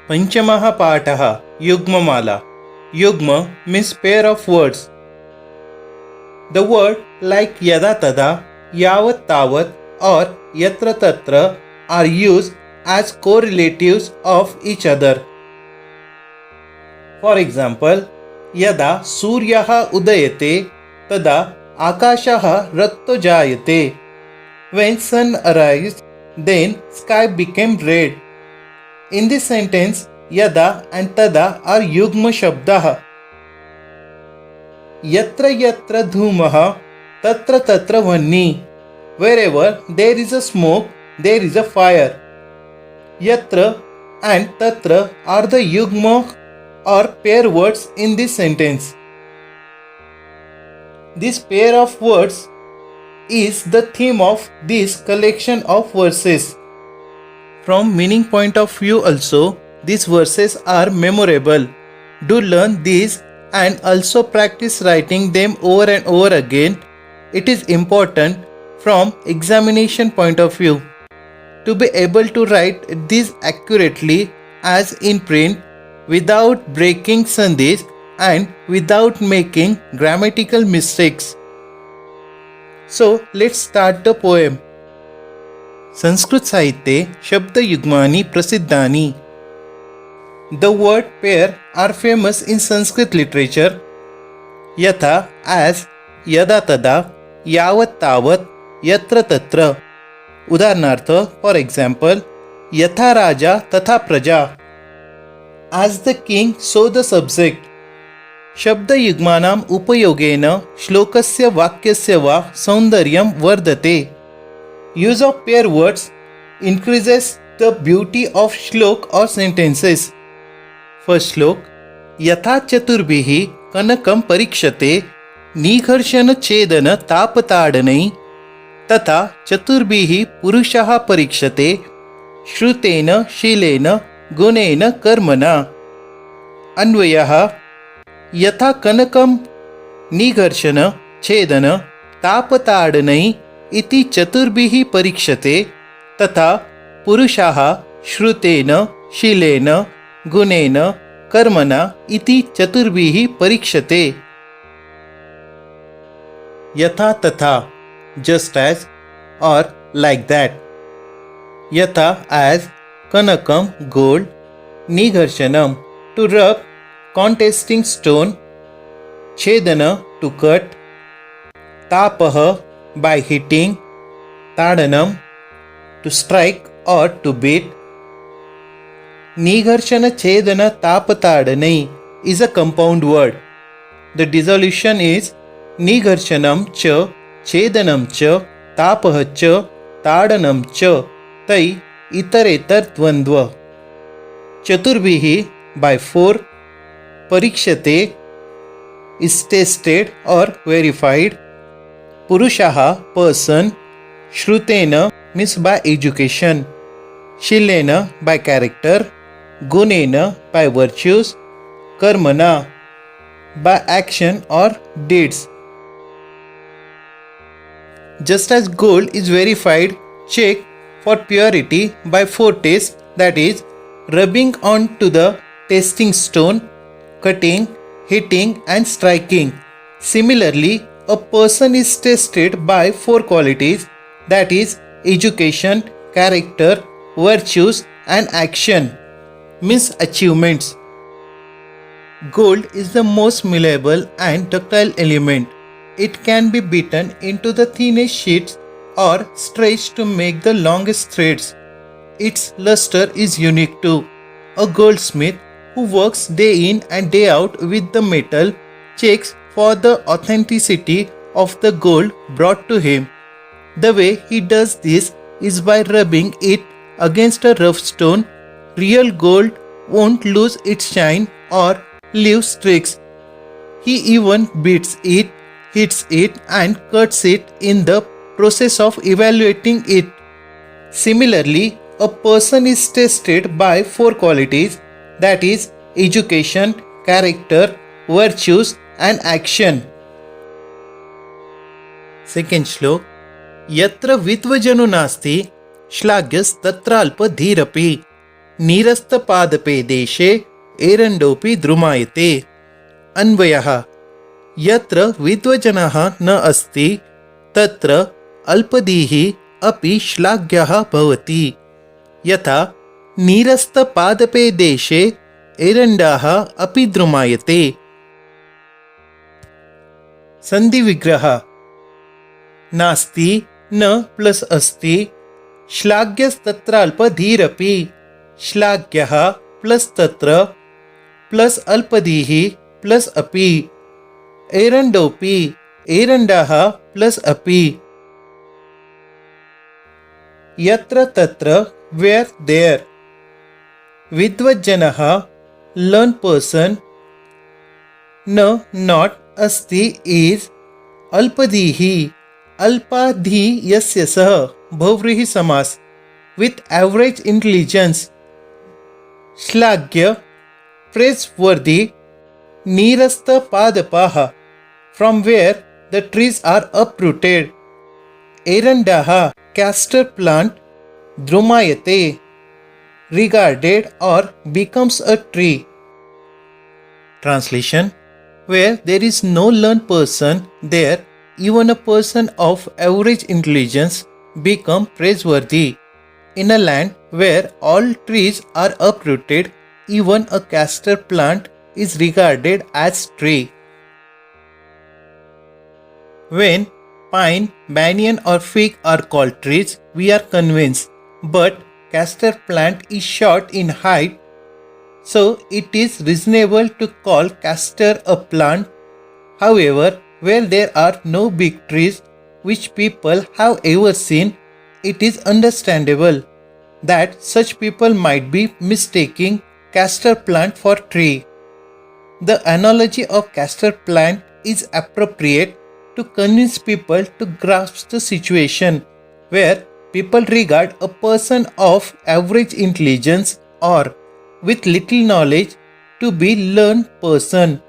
पंचमः पाठः युग्ममाला. Yugma means pair of words. The word like yada tada, yavat tavat or yatra tatra are used as correlatives of each other. For example, yada suryaha udayate tada akashaha rakto jayate. When sun arises, then sky became red. In this sentence, yada and tada are yugma shabdah. Yatra yatra dhumaha tatra tatra vanni. Wherever there is a smoke, there is a fire. Yatra and tatra are the yugma or pair words in this sentence. This pair of words is the theme of this collection of verses. From meaning point of view also, these verses are memorable. Do learn these and also practice writing them over and over again. It is important from examination point of view. To be able to write these accurately as in print without breaking sandhis and without making grammatical mistakes. So let's start the poem. Sanskrit साहित्ये शब्दयुग्मानि प्रसिद्धानि. The word pair are famous in Sanskrit literature. यथा as, यदा तदा, यावत् तावत्, यत्र तत्र. उदाहरणार्थ for example, यथा राजा तथा प्रजा. As the king so the subject. शब्दयुग्मानाम् उपयोगेन श्लोकस्य वाक्यस्य वा सौन्दर्यं वर्धते. Use of pair words increases the beauty of shlok or sentences. First shlok. यथा चतुर्भिः कनकं परीक्षते निघर्षण छेदन तापताडनै तथा चतुर्भिः पुरुषः परीक्षते श्रुतेन शीलेन गुणेन कर्मणा. अन्वयः. यथा कनकं निघर्षण छेदन तापताडनै इति चतुर्भिः परीक्षते तथा पुरुषः श्रुतेन शीलेन गुणेन कर्मणा इति चतुर्भिः परीक्षते. यथा तथा just as or like that. यथा as kanakam gold, nigharshanam to rub contesting stone, chedana to cut, tapah by hitting, tadanam to strike or to beat. Nigharshana chedana tapatadanai is a compound word. The dissolution is nigharshanam cha chedanam cha tapah cha tadanam cha tai itaretar dvandva. Chaturbhihi by four, parikshate is tested or verified. Purushaha person, shrutena means by education, shilena by character, gunena by virtues, karmana by action or deeds. Just as gold is verified, checked for purity by four tests, that is, rubbing onto the testing stone, cutting, hitting and striking. Similarly, a person is tested by four qualities, that is, education, character, virtues and action, means achievements. Gold is the most malleable and ductile element. It can be beaten into the thinnest sheets or stretched to make the longest threads. Its luster is unique too. A goldsmith who works day in and day out with the metal checks for the authenticity of the gold brought to him. The way he does this is by rubbing it against a rough stone. Real gold won't lose its shine or leave streaks. He even beats it, hits it and cuts it in the process of evaluating it. Similarly, a person is tested by four qualities, that is, education, character, virtues and action. Second shlok. Yatra vitvajano nasti shlagyas tatralpa dhirapi नीरस्तपादपे देशे एरण्डोऽपि द्रुमायते। अन्वयः यत्र विद्वज्जनः न अस्ति तत्र अल्पधीः अपि श्लाघ्यः भवति। यथा नीरस्तपादपे देशे एरण्डः अपि द्रुमायते। संधिविग्रह नास्ति न प्लस अस्ति श्लाघ्यस्तत्राल्पधीरपि श्लाघ्यः प्लस तत्र प्लस अल्पधीः प्लस अपि एरण्डोऽपि एरण्डः प्लस अपि। यत्र तत्र where there विद्वज्जनः learned person न not अस्ति is अल्पधीः अल्पाधी यस्य सः बहुव्रीहि समास with average intelligence श्लाघ्य praiseworthy नीरस्तपादपाः from where the trees are uprooted एरण्डः castor plant द्रुमायते regarded or becomes a tree. Translation: where there is no learned person, there even a person of average intelligence become praiseworthy. In a land where all trees are uprooted, even a castor plant is regarded as tree. When pine, banyan or fig are called trees, we are convinced, but castor plant is short in height, so it is reasonable to call castor a plant. However, where there are no big trees which people have ever seen, it is understandable that such people might be mistaking castor plant for tree. The analogy of castor plant is appropriate to convince people to grasp the situation where people regard a person of average intelligence or with little knowledge to be learned person.